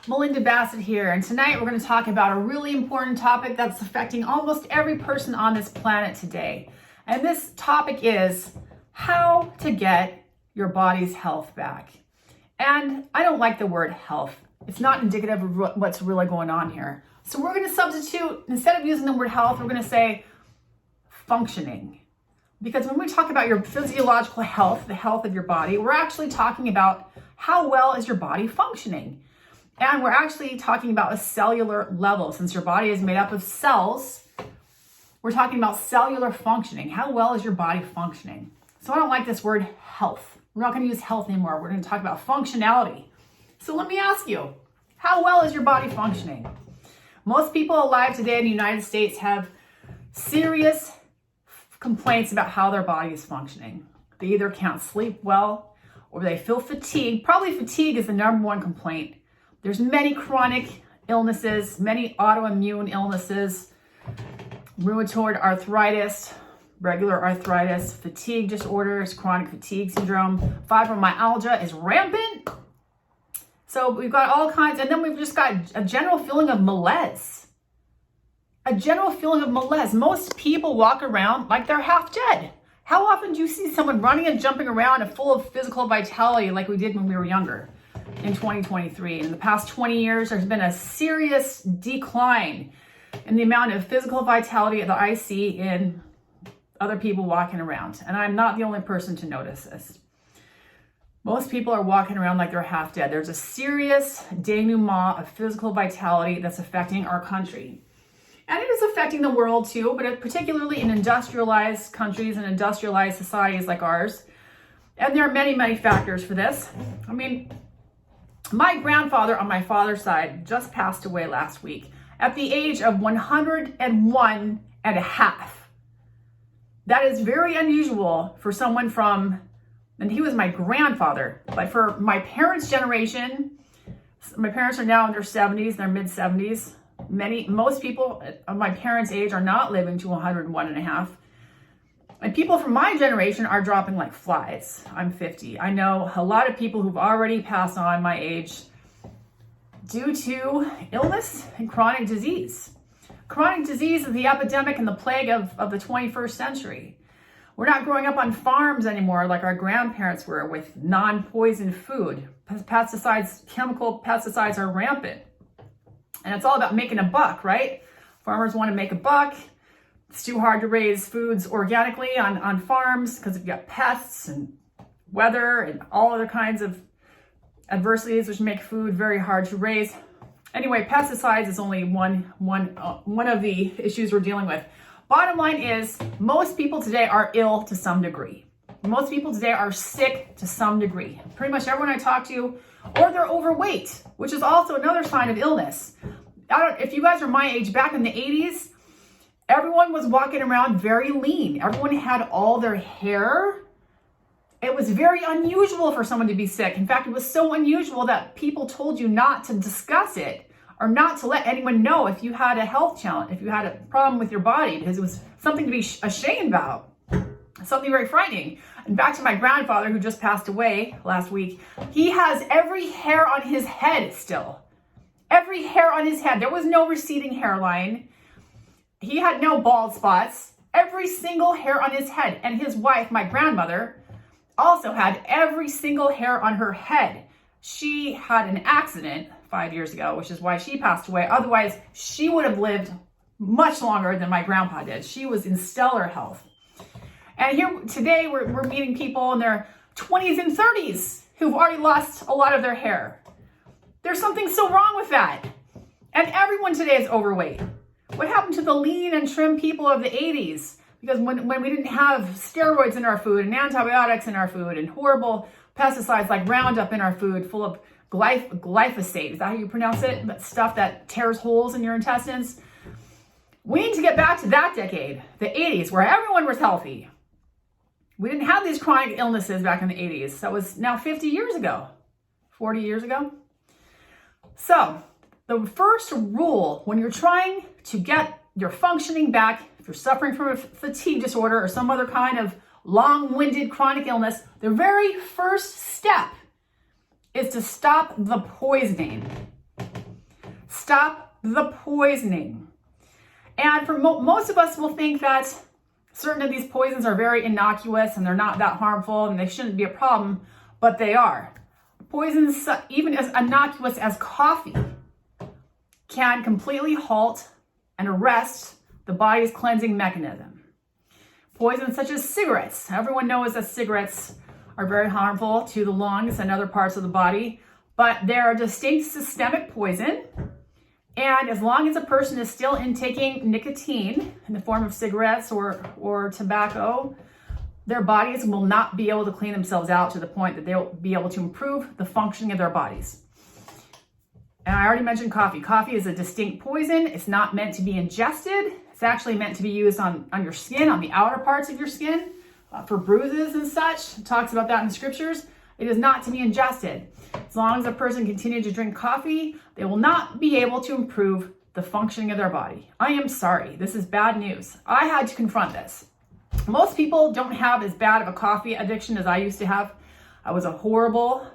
Melinda Bassett here, and tonight we're going to talk about a really important topic that's affecting almost every person on this planet today. And this topic is how to get your body's health back. And I don't like the word health. It's not indicative of what's really going on here. So we're going to substitute, instead of using the word health, we're going to say functioning. Because when we talk about your physiological health, the health of your body, we're actually talking about how well is your body functioning. And we're actually talking about a cellular level. Since your body is made up of cells, we're talking about cellular functioning. How well is your body functioning? So I don't like this word health. We're not going to use health anymore. We're going to talk about functionality. So let me ask you, how well is your body functioning? Most people alive today in the United States have serious complaints about how their body is functioning. They either can't sleep well or they feel fatigued. Probably fatigue is the number one complaint. There's many chronic illnesses, many autoimmune illnesses, rheumatoid arthritis, regular arthritis, fatigue disorders, chronic fatigue syndrome, fibromyalgia is rampant. So we've got all kinds, and then we've just got a general feeling of malaise. A general feeling of malaise. Most people walk around like they're half dead. How often do you see someone running and jumping around and full of physical vitality like we did when we were younger? In 2023. In the past 20 years, there's been a serious decline in the amount of physical vitality that I see in other people walking around. And I'm not the only person to notice this. Most people are walking around like they're half dead. There's a serious denouement of physical vitality that's affecting our country. And it is affecting the world too, but particularly in industrialized countries and industrialized societies like ours. And there are many, many factors for this. I mean, my grandfather on my father's side just passed away last week at the age of 101 and a half. That is very unusual for someone from, and he was my grandfather, but for my parents' generation, my parents are now in their 70s, their mid 70s. Most people of my parents' age are not living to 101 and a half. And people from my generation are dropping like flies. I'm 50. I know a lot of people who've already passed on my age due to illness and chronic disease. Chronic disease is the epidemic and the plague of the 21st century. We're not growing up on farms anymore like our grandparents were with non-poison food. Chemical pesticides are rampant. And it's all about making a buck, right? Farmers want to make a buck. It's too hard to raise foods organically on farms because you've got pests and weather and all other kinds of adversities which make food very hard to raise. Anyway, pesticides is only one of the issues we're dealing with. Bottom line is, most people today are ill to some degree. Most people today are sick to some degree. Pretty much everyone I talk to, or they're overweight, which is also another sign of illness. If you guys are my age, back in the 80s, everyone was walking around very lean. Everyone had all their hair. It was very unusual for someone to be sick. In fact, it was so unusual that people told you not to discuss it or not to let anyone know if you had a health challenge, if you had a problem with your body, because it was something to be ashamed about, something very frightening. And back to my grandfather who just passed away last week, he has every hair on his head still. Every hair on his head. There was no receding hairline. He had no bald spots, every single hair on his head. And his wife, my grandmother, also had every single hair on her head. She had an accident 5 years ago, which is why she passed away. Otherwise, she would have lived much longer than my grandpa did. She was in stellar health. And here today, we're meeting people in their 20s and 30s who've already lost a lot of their hair. There's something so wrong with that. And everyone today is overweight. What happened to the lean and trim people of the 80s? Because when we didn't have steroids in our food and antibiotics in our food and horrible pesticides like Roundup in our food full of glyphosate, is that how you pronounce it? That stuff that tears holes in your intestines. We need to get back to that decade, the 80s, where everyone was healthy. We didn't have these chronic illnesses back in the 80s. That was now 50 years ago, 40 years ago. So the first rule when you're trying to get your functioning back, if you're suffering from a fatigue disorder or some other kind of long-winded chronic illness, the very first step is to stop the poisoning. Stop the poisoning. And for most of us will think that certain of these poisons are very innocuous and they're not that harmful and they shouldn't be a problem, but they are. Poisons, even as innocuous as coffee, can completely halt and arrest the body's cleansing mechanism. Poisons such as cigarettes. Everyone knows that cigarettes are very harmful to the lungs and other parts of the body, but they're a distinct systemic poison. And as long as a person is still intaking nicotine in the form of cigarettes or tobacco, their bodies will not be able to clean themselves out to the point that they'll be able to improve the functioning of their bodies. And I already mentioned coffee. Coffee is a distinct poison. It's not meant to be ingested. It's actually meant to be used on your skin, on the outer parts of your skin, for bruises and such. It talks about that in the scriptures. It is not to be ingested. As long as a person continues to drink coffee, they will not be able to improve the functioning of their body. I am sorry. This is bad news. I had to confront this. Most people don't have as bad of a coffee addiction as I used to have. I was a horrible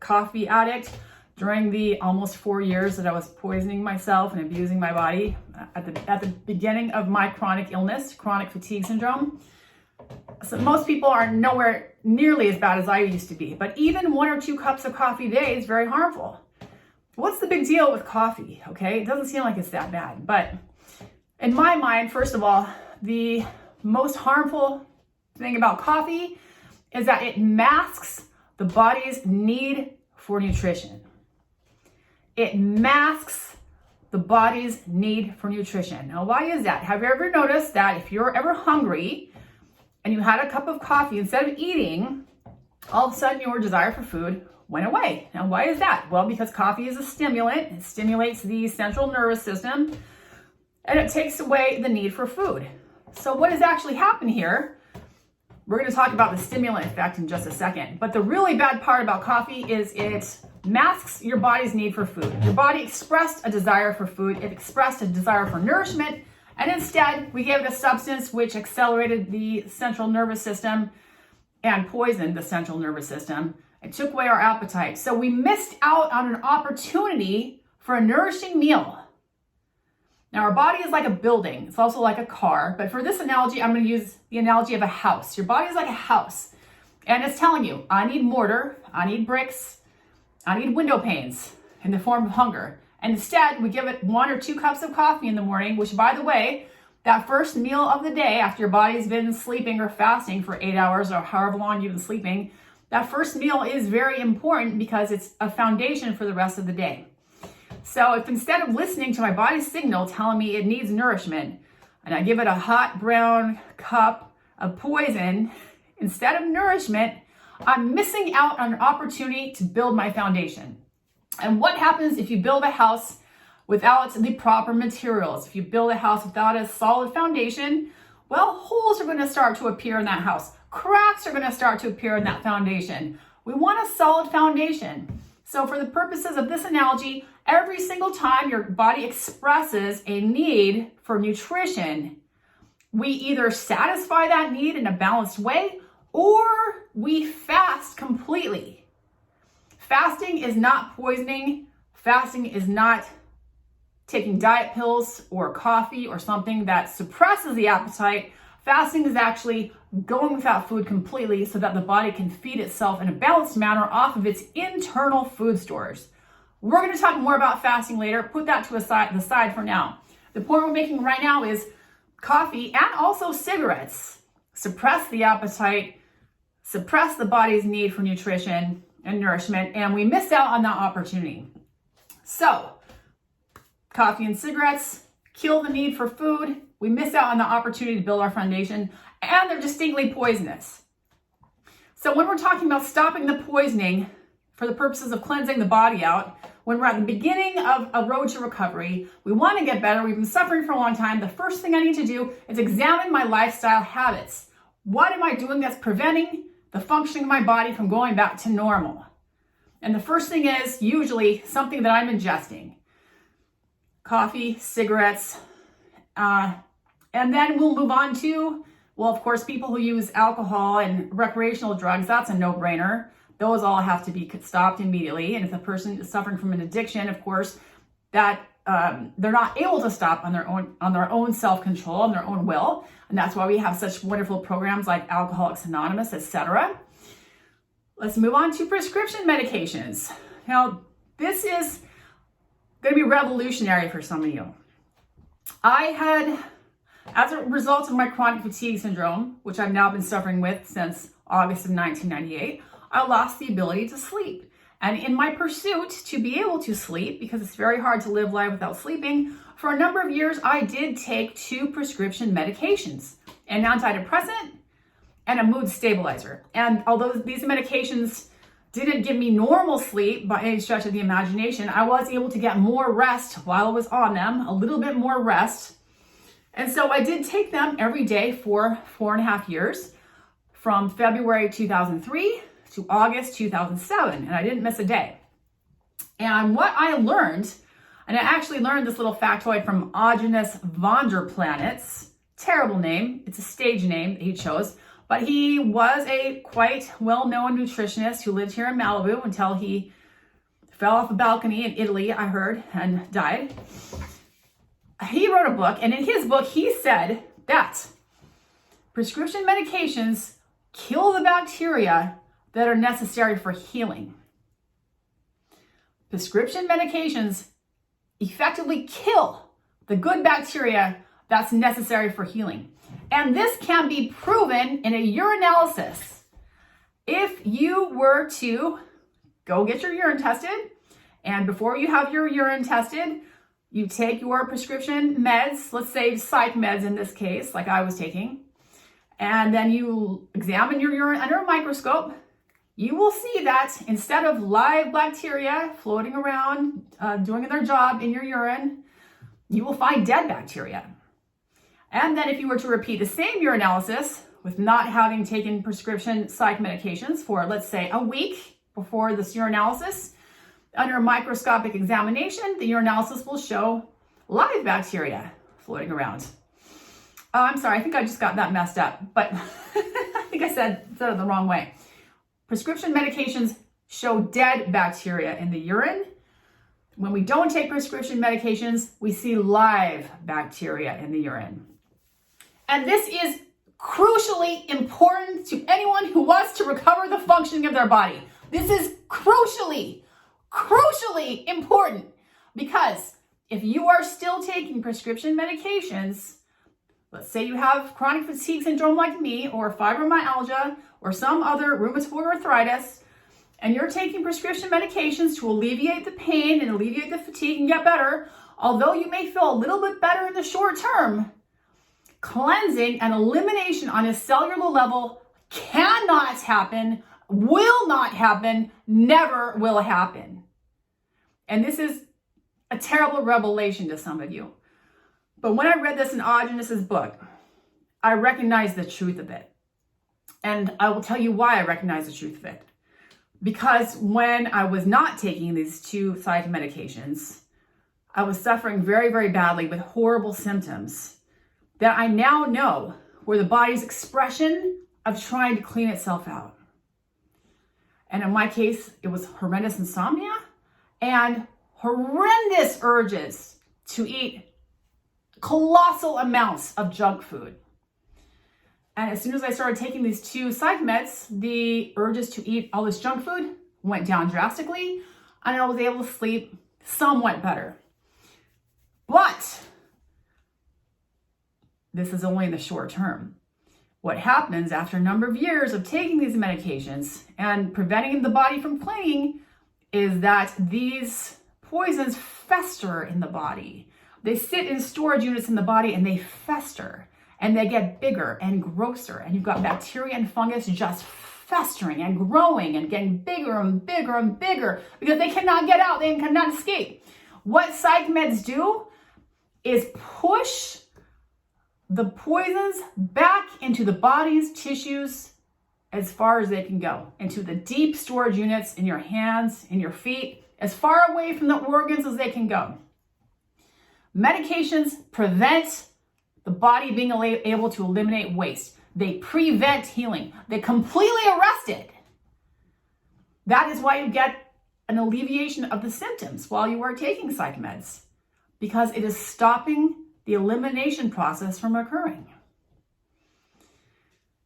coffee addict during the almost 4 years that I was poisoning myself and abusing my body at the beginning of my chronic illness, chronic fatigue syndrome. So most people are nowhere nearly as bad as I used to be, but even 1 or 2 cups of coffee a day is very harmful. What's the big deal with coffee? Okay, it doesn't seem like it's that bad, but in my mind, first of all, the most harmful thing about coffee is that it masks the body's need for nutrition. It masks the body's need for nutrition. Now, why is that? Have you ever noticed that if you're ever hungry and you had a cup of coffee, instead of eating, all of a sudden your desire for food went away? Now, why is that? Well, because coffee is a stimulant. It stimulates the central nervous system and it takes away the need for food. So what has actually happened here? We're going to talk about the stimulant effect in just a second. But the really bad part about coffee is it masks your body's need for food. Your body expressed a desire for food. It expressed a desire for nourishment. And instead, we gave it a substance which accelerated the central nervous system and poisoned the central nervous system. It took away our appetite. So we missed out on an opportunity for a nourishing meal. Now, our body is like a building. It's also like a car. But for this analogy, I'm going to use the analogy of a house. Your body is like a house. And it's telling you, I need mortar, I need bricks, I need window panes in the form of hunger. And instead, we give it 1 or 2 cups of coffee in the morning, which, by the way, that first meal of the day after your body's been sleeping or fasting for 8 hours or however long you've been sleeping, that first meal is very important because it's a foundation for the rest of the day. So if instead of listening to my body's signal telling me it needs nourishment, and I give it a hot brown cup of poison instead of nourishment, I'm missing out on an opportunity to build my foundation. And what happens if you build a house without the proper materials? If you build a house without a solid foundation, well, holes are going to start to appear in that house. Cracks are going to start to appear in that foundation. We want a solid foundation. So for the purposes of this analogy, every single time your body expresses a need for nutrition, we either satisfy that need in a balanced way or we fast completely. Fasting is not poisoning. Fasting is not taking diet pills or coffee or something that suppresses the appetite. Fasting is actually going without food completely so that the body can feed itself in a balanced manner off of its internal food stores. We're going to talk more about fasting later. Put that to the side for now. The point we're making right now is coffee and also cigarettes suppress the appetite, suppress the body's need for nutrition and nourishment, and we miss out on that opportunity. So, coffee and cigarettes kill the need for food. We miss out on the opportunity to build our foundation, and they're distinctly poisonous. So when we're talking about stopping the poisoning for the purposes of cleansing the body out, when we're at the beginning of a road to recovery, we want to get better, we've been suffering for a long time, the first thing I need to do is examine my lifestyle habits. What am I doing that's preventing the functioning of my body from going back to normal? And the first thing is usually something that I'm ingesting. Coffee, cigarettes, and then we'll move on to, well, of course, people who use alcohol and recreational drugs, that's a no-brainer. Those all have to be stopped immediately. And if the person is suffering from an addiction, of course, that they're not able to stop on their own self-control, on their own will. And that's why we have such wonderful programs like Alcoholics Anonymous, etc. Let's move on to prescription medications. Now, this is going to be revolutionary for some of you. I had, as a result of my chronic fatigue syndrome, which I've now been suffering with since August of 1998, I lost the ability to sleep. And in my pursuit to be able to sleep, because it's very hard to live life without sleeping, for a number of years, I did take 2 prescription medications, an antidepressant and a mood stabilizer. And although these medications didn't give me normal sleep by any stretch of the imagination, I was able to get more rest while I was on them, a little bit more rest. And so I did take them every day for 4.5 years, from February 2003 to August 2007, and I didn't miss a day. And what I learned, and I actually learned this little factoid from Augenis Vonderplanitz, terrible name, it's a stage name that he chose, but he was a quite well-known nutritionist who lived here in Malibu until he fell off a balcony in Italy, I heard, and died. He wrote a book, and in his book, he said that prescription medications kill the bacteria that are necessary for healing. Prescription medications effectively kill the good bacteria that's necessary for healing. And this can be proven in a urinalysis. If you were to go get your urine tested, and before you have your urine tested, you take your prescription meds, let's say psych meds in this case, like I was taking, and then you examine your urine under a microscope, you will see that instead of live bacteria floating around, doing their job in your urine, you will find dead bacteria. And then if you were to repeat the same urinalysis with not having taken prescription psych medications for, let's say, a week before this urinalysis, under a microscopic examination, the urinalysis will show live bacteria floating around. I'm sorry, I think I just got that messed up, but I think I said it the wrong way. Prescription medications show dead bacteria in the urine. When we don't take prescription medications, we see live bacteria in the urine. And this is crucially important to anyone who wants to recover the functioning of their body. This is crucially important, because if you are still taking prescription medications, let's say you have chronic fatigue syndrome like me, or fibromyalgia, or some other rheumatoid arthritis, and you're taking prescription medications to alleviate the pain and alleviate the fatigue and get better, although you may feel a little bit better in the short term, cleansing and elimination on a cellular level cannot happen, will not happen, never will happen. And this is a terrible revelation to some of you. But when I read this in Augenis's book, I recognized the truth of it. And I will tell you why I recognize the truth of it. Because when I was not taking these 2 psych medications, I was suffering very, very badly with horrible symptoms that I now know were the body's expression of trying to clean itself out. And in my case, it was horrendous insomnia and horrendous urges to eat colossal amounts of junk food. And as soon as I started taking these 2 psych meds, the urges to eat all this junk food went down drastically, and I was able to sleep somewhat better. But this is only in the short term. What happens after a number of years of taking these medications and preventing the body from cleaning is that these poisons fester in the body. They sit in storage units in the body and they fester and they get bigger and grosser. And you've got bacteria and fungus just festering and growing and getting bigger and bigger and bigger because they cannot get out, they cannot escape. What psych meds do is push the poisons back into the body's tissues as far as they can go, into the deep storage units in your hands, in your feet, as far away from the organs as they can go. Medications prevent the body being able to eliminate waste. They prevent healing. They completely arrest it. That is why you get an alleviation of the symptoms while you are taking psych meds. because it is stopping the elimination process from occurring.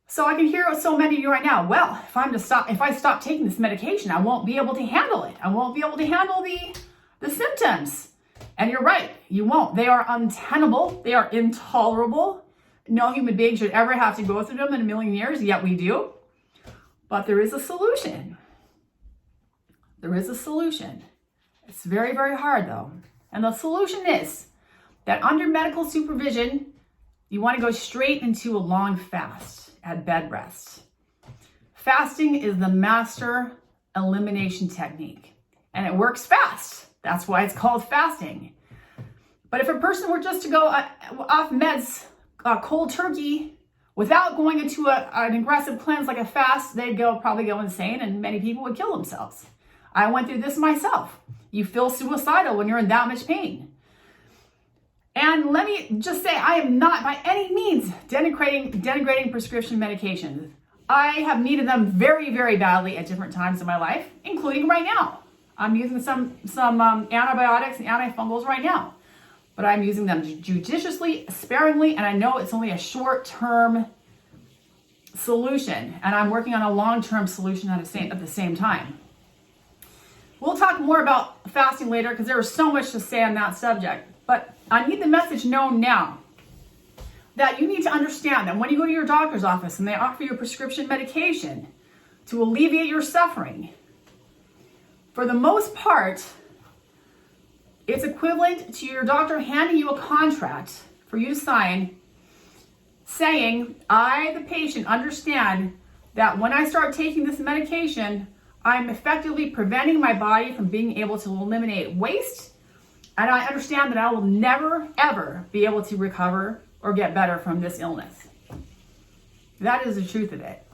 So I can hear so many of you right now, well, if I stop taking this medication, I won't be able to handle it. I won't be able to handle the symptoms. And you're right, you won't. They are untenable. They are intolerable. No human being should ever have to go through them in a million years, yet we do. But there is a solution. There is a solution. It's very, very hard though. And the solution is that under medical supervision, you want to go straight into a long fast at bed rest. Fasting is the master elimination technique, and it works fast. That's why it's called fasting. But if a person were just to go off meds cold turkey without going into an aggressive cleanse like a fast, they'd probably go insane, and many people would kill themselves. I went through this myself. You feel suicidal when you're in that much pain. And let me just say, I am not by any means denigrating prescription medications. I have needed them very, very badly at different times in my life, including right now. I'm using some antibiotics and antifungals right now, but I'm using them judiciously, sparingly, and I know it's only a short-term solution, and I'm working on a long-term solution at the same time. We'll talk more about fasting later because there is so much to say on that subject, but I need the message known now that you need to understand that when you go to your doctor's office and they offer you a prescription medication to alleviate your suffering, for the most part, it's equivalent to your doctor handing you a contract for you to sign saying, I, the patient, understand that when I start taking this medication, I'm effectively preventing my body from being able to eliminate waste, and I understand that I will never, ever be able to recover or get better from this illness. That is the truth of it.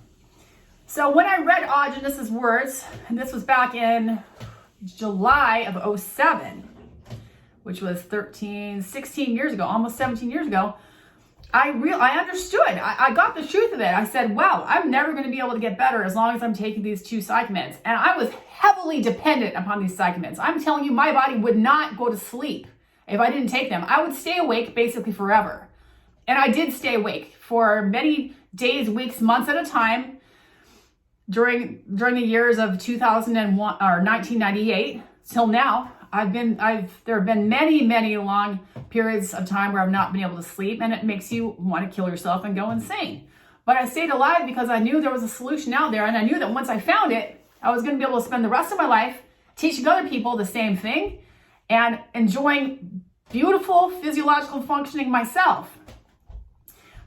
So when I read Augenis's words, and this was back in July of 2007, which was 16 years ago, almost 17 years ago, I understood. I got the truth of it. I said, wow, I'm never going to be able to get better as long as I'm taking these 2 psych meds. And I was heavily dependent upon these psych meds. I'm telling you, my body would not go to sleep if I didn't take them. I would stay awake basically forever. And I did stay awake for many days, weeks, months at a time during the years of 2001 or 1998 till now. There have been many long periods of time where I've not been able to sleep, and it makes you want to kill yourself and go insane. But I stayed alive because I knew there was a solution out there, and I knew that once I found it, I was going to be able to spend the rest of my life teaching other people the same thing and enjoying beautiful physiological functioning myself.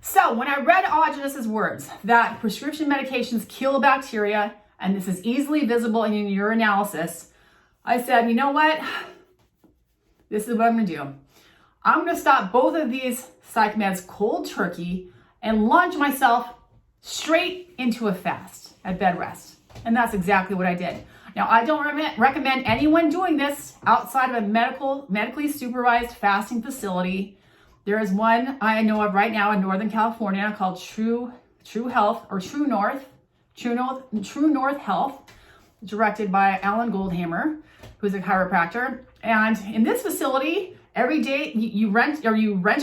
So when I read Augenis's words that prescription medications kill bacteria, and this is easily visible in your urinalysis, I said, you know what? This is what I'm going to do. I'm going to stop both of these psych meds cold turkey and launch myself straight into a fast at bed rest. And that's exactly what I did. Now, I don't recommend anyone doing this outside of a medically supervised fasting facility. There is one I know of right now in Northern California called True Health or True North Health, directed by Alan Goldhamer, who's a chiropractor. And in this facility, every day you rent a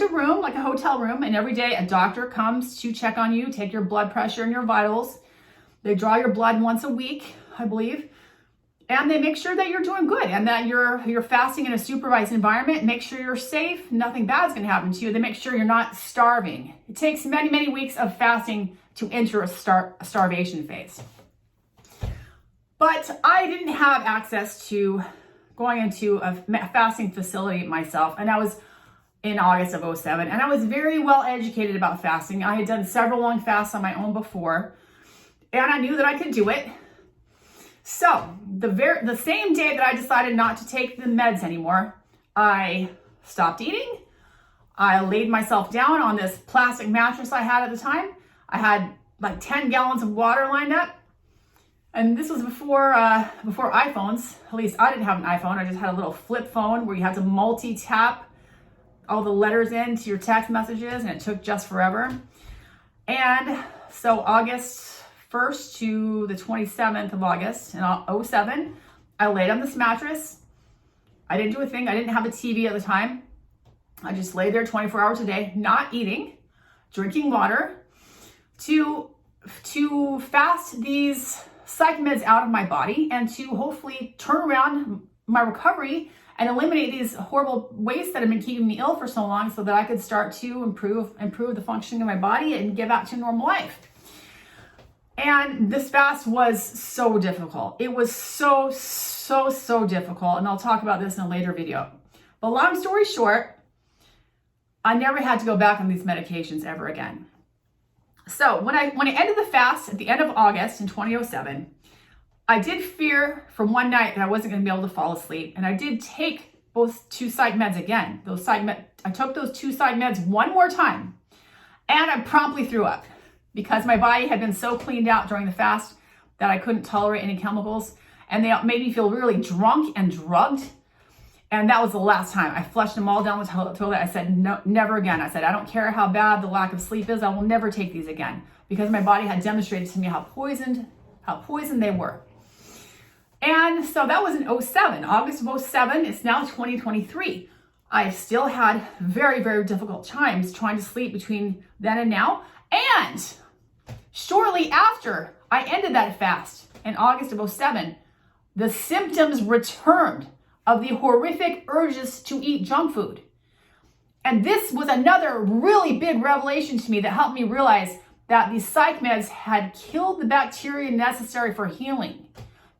room, like a hotel room, and every day a doctor comes to check on you, take your blood pressure and your vitals. They draw your blood once a week, I believe, and they make sure that you're doing good and that you're fasting in a supervised environment. Make sure you're safe. Nothing bad's going to happen to you. They make sure you're not starving. It takes many weeks of fasting to enter a starvation phase. But I didn't have access to going into a fasting facility myself, and I was in August of 2007, and I was very well educated about fasting. I had done several long fasts on my own before, and I knew that I could do it. So the same day that I decided not to take the meds anymore, I stopped eating. I laid myself down on this plastic mattress I had at the time. I had like 10 gallons of water lined up. And this was before iPhones. At least I didn't have an iPhone. I just had a little flip phone where you had to multi-tap all the letters into your text messages, and it took just forever. And so August 1st to the 27th of August in 2007, I laid on this mattress. I didn't do a thing. I didn't have a TV at the time. I just lay there 24 hours a day, not eating, drinking water, to fast these psych meds out of my body and to hopefully turn around my recovery and eliminate these horrible wastes that have been keeping me ill for so long, so that I could start to improve the functioning of my body and get back to normal life. And this fast was so difficult. It was so difficult. And I'll talk about this in a later video. But long story short, I never had to go back on these medications ever again. So when I ended the fast at the end of August in 2007, I did fear from one night that I wasn't going to be able to fall asleep. And I did take both 2 psych meds again. I took those 2 psych meds one more time, and I promptly threw up because my body had been so cleaned out during the fast that I couldn't tolerate any chemicals. And they made me feel really drunk and drugged. And that was the last time. I flushed them all down the toilet. I said, no, never again. I said, I don't care how bad the lack of sleep is. I will never take these again, because my body had demonstrated to me how poisoned they were. And so that was in 07, August of 07. It's now 2023. I still had very difficult times trying to sleep between then and now. And shortly after I ended that fast in August of 07, the symptoms returned of the horrific urges to eat junk food. And this was another really big revelation to me that helped me realize that these psych meds had killed the bacteria necessary for healing.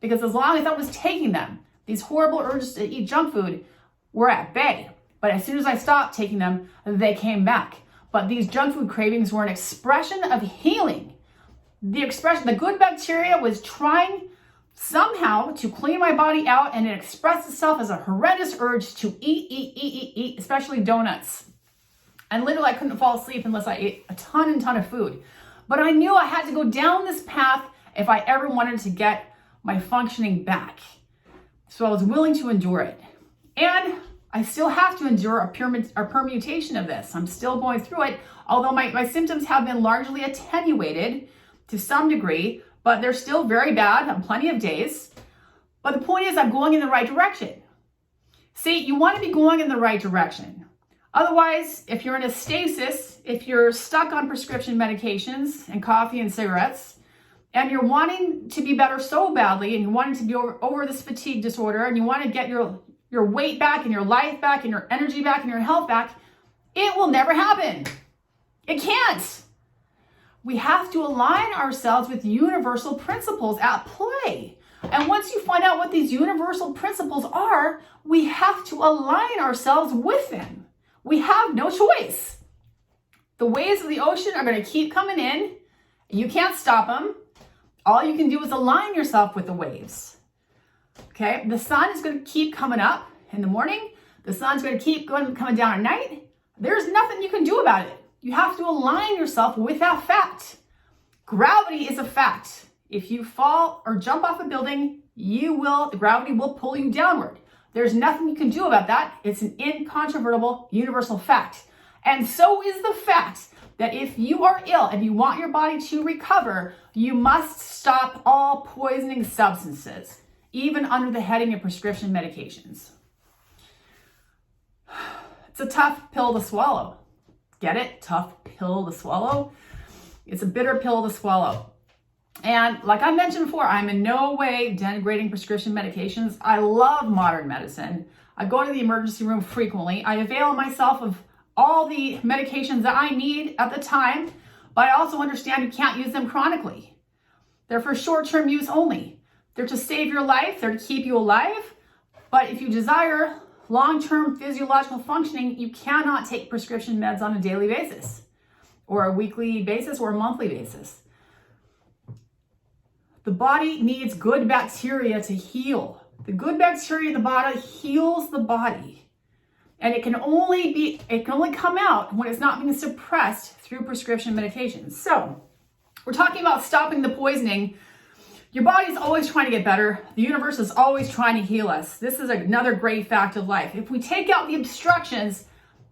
Because as long as I was taking them, these horrible urges to eat junk food were at bay. But as soon as I stopped taking them, they came back. But these junk food cravings were an expression of healing. The good bacteria was trying somehow to clean my body out, and it expressed itself as a horrendous urge to eat, especially donuts. And literally I couldn't fall asleep unless I ate a ton of food. But I knew I had to go down this path if I ever wanted to get my functioning back. So I was willing to endure it. And I still have to endure a permutation of this. I'm still going through it, although my symptoms have been largely attenuated to some degree, but they're still very bad on plenty of days. But the point is, I'm going in the right direction. See, you want to be going in the right direction. Otherwise, if you're in a stasis, if you're stuck on prescription medications and coffee and cigarettes, and you're wanting to be better so badly, and you're wanting to be over this fatigue disorder, and you want to get your weight back and your life back and your energy back and your health back, it will never happen. It can't. We have to align ourselves with universal principles at play. And once you find out what these universal principles are, we have to align ourselves with them. We have no choice. The waves of the ocean are going to keep coming in. You can't stop them. All you can do is align yourself with the waves. Okay? The sun is going to keep coming up in the morning. The sun's going to keep coming down at night. There's nothing you can do about it. You have to align yourself with that fact. Gravity is a fact. If you fall or jump off a building, the gravity will pull you downward. There's nothing you can do about that. It's an incontrovertible universal fact. And so is the fact that if you are ill and you want your body to recover, you must stop all poisoning substances, even under the heading of prescription medications. It's a tough pill to swallow. Get it? Tough pill to swallow. It's a bitter pill to swallow. And like I mentioned before, I'm in no way denigrating prescription medications. I love modern medicine. I go to the emergency room frequently. I avail myself of all the medications that I need at the time, but I also understand you can't use them chronically. They're for short-term use only. They're to save your life. They're to keep you alive. But if you desire long-term physiological functioning, you cannot take prescription meds on a daily basis or a weekly basis or a monthly basis. The body needs good bacteria to heal. The good bacteria in the body heals the body. And it can only come out when it's not being suppressed through prescription medications. So we're talking about stopping the poisoning. Your body's always trying to get better. The universe is always trying to heal us. This is another great fact of life. If we take out the obstructions,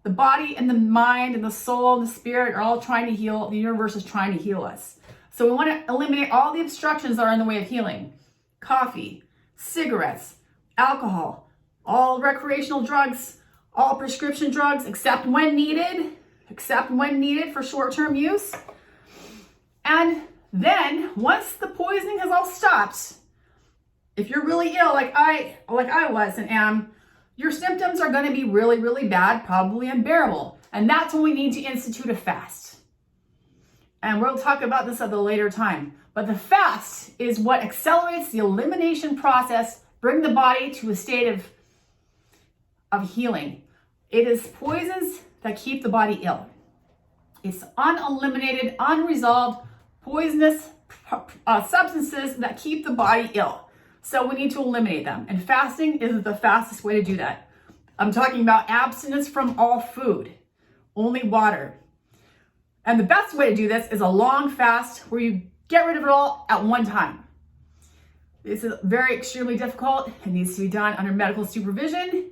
the body and the mind and the soul and the spirit are all trying to heal. The universe is trying to heal us. So we want to eliminate all the obstructions that are in the way of healing. Coffee, cigarettes, alcohol, all recreational drugs, all prescription drugs except when needed for short-term use. And then once the poisoning has all stopped, if you're really ill, like I was and am, your symptoms are going to be really, really bad, probably unbearable. And that's when we need to institute a fast. And we'll talk about this at a later time. But the fast is what accelerates the elimination process, bring the body to a state of healing. It is poisons that keep the body ill. It's uneliminated, unresolved, poisonous substances that keep the body ill. So we need to eliminate them. And fasting is the fastest way to do that. I'm talking about abstinence from all food, only water. And the best way to do this is a long fast where you get rid of it all at one time. This is very extremely difficult. It needs to be done under medical supervision.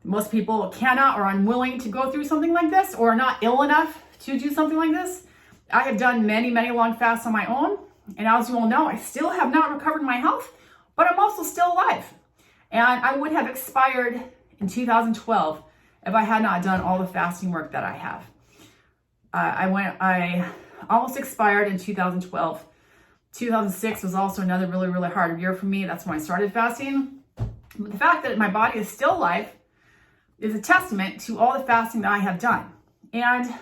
Most people cannot or are unwilling to go through something like this or are not ill enough to do something like this. I have done many, many long fasts on my own. And as you all know, I still have not recovered my health, but I'm also still alive. And I would have expired in 2012 if I had not done all the fasting work that I have. I almost expired in 2012. 2006 was also another really, really hard year for me. That's when I started fasting. But the fact that my body is still alive is a testament to all the fasting that I have done. And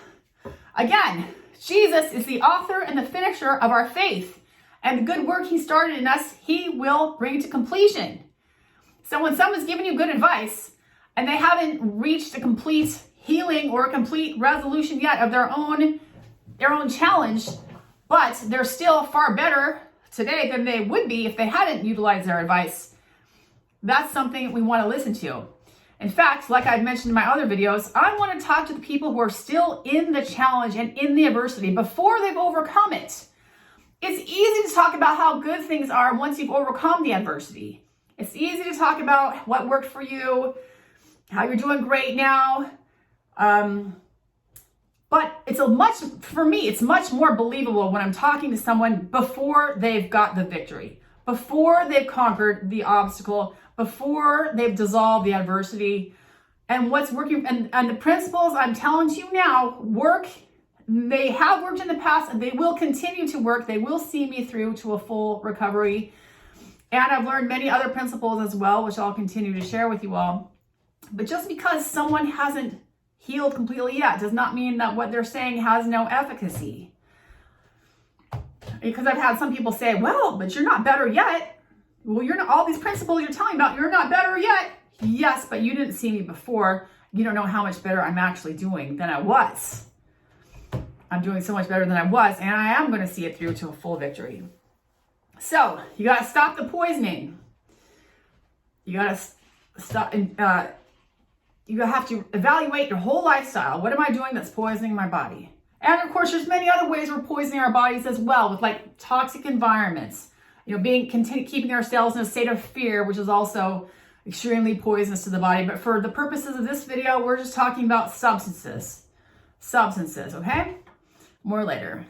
again, Jesus is the author and the finisher of our faith. And the good work he started in us, he will bring to completion. So when someone's giving you good advice and they haven't reached a complete healing or a complete resolution yet of their own challenge, but they're still far better today than they would be if they hadn't utilized their advice, that's something we want to listen to. In fact, like I've mentioned in my other videos, I want to talk to the people who are still in the challenge and in the adversity before they've overcome it. It's easy to talk about how good things are once you've overcome the adversity. It's easy to talk about what worked for you, how you're doing great now. But for me, it's much more believable when I'm talking to someone before they've got the victory, before they've conquered the obstacle, before they've dissolved the adversity. And what's working, and the principles I'm telling you now work. They have worked in the past and they will continue to work. They will see me through to a full recovery. And I've learned many other principles as well, which I'll continue to share with you all. But just because someone hasn't healed completely yet does not mean that what they're saying has no efficacy. Because I've had some people say, well, but you're not better yet. Well, you're not, all these principles you're telling about, you're not better yet. Yes, but you didn't see me before. You don't know how much better I'm actually doing than I was. I'm doing so much better than I was, and I am going to see it through to a full victory. So you got to stop the poisoning. You got to stop. You have to evaluate your whole lifestyle. What am I doing that's poisoning my body? And of course, there's many other ways we're poisoning our bodies as well, with like toxic environments. Keeping ourselves in a state of fear, which is also extremely poisonous to the body. But for the purposes of this video, we're just talking about substances. Okay? More later.